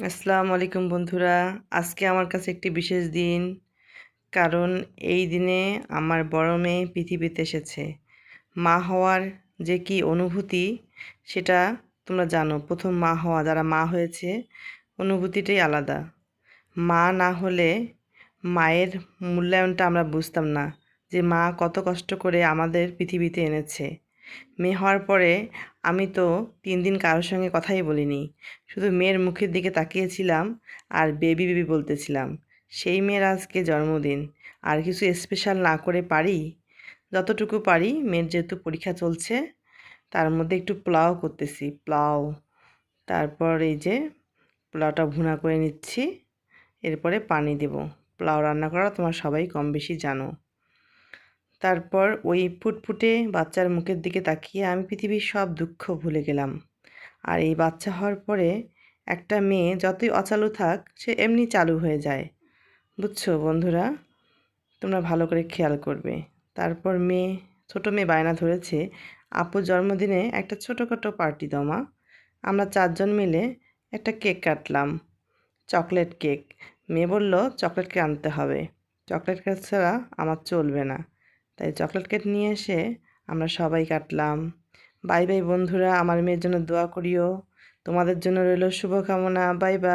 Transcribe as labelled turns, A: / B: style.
A: আসসালামু আলাইকুম বন্ধুরা। আজকে আমার কাছে একটি বিশেষ দিন। কারণ এই দিনে আমার বড় মেয়ে পৃথিবীতে এসেছে। মা হওয়ার যে কি অনুভূতি সেটা তোমরা জানো। প্রথম মা হওয়া, যারা মা হয়েছে অনুভূতিটাই আলাদা। মা না হলে মায়ের মূল্যায়নটা আমরা বুঝতাম না, যে মা কত কষ্ট করে আমাদের পৃথিবীতে এনেছে। মেয়ে হওয়ার পরে আমি তো 3 দিন কারোর সঙ্গে কথাই বলিনি। শুধু মেয়ের মুখের দিকে তাকিয়েছিলাম আর বেবি বেবি বলতেছিলাম। সেই মেয়ের আজকে জন্মদিন। আর কিছু স্পেশাল না করে পারি? যতটুকু পারি, মেয়ের যেহেতু পরীক্ষা চলছে, তার মধ্যে একটু পোলাও করতেছি। পোলাও, তারপর এই যে পোলাওটা ভুনা করে নিচ্ছি, এরপরে পানি দেব। পোলাও রান্না করা তোমরা সবাই কম বেশি জানো। তারপর ওই ফুটফুটে বাচ্চার মুখের দিকে তাকিয়ে আমি পৃথিবীর সব দুঃখ ভুলে গেলাম। আর এই বাচ্চা হওয়ার পরে একটা মেয়ে যতই অচালু থাক, সে এমনি চালু হয়ে যায়। বুঝছো বন্ধুরা? তোমরা ভালো করে খেয়াল করবে। তারপর ছোটো মেয়ে বায়না ধরেছে, আপুর জন্মদিনে একটা ছোটোখাটো পার্টি দাও মা। আমরা 4 জন মিলে একটা কেক কাটলাম, চকলেট কেক। মেয়ে বলল চকলেট কেক আনতে হবে, চকলেট কেক ছাড়া আমার চলবে না। তাই চকলেট কেক নিয়ে এসে আমরা সবাই কাটলাম। বাই বাই বন্ধুরা, আমার মেয়ের জন্য দোয়া করিও। তোমাদের জন্য রইল শুভকামনা। Bye bye.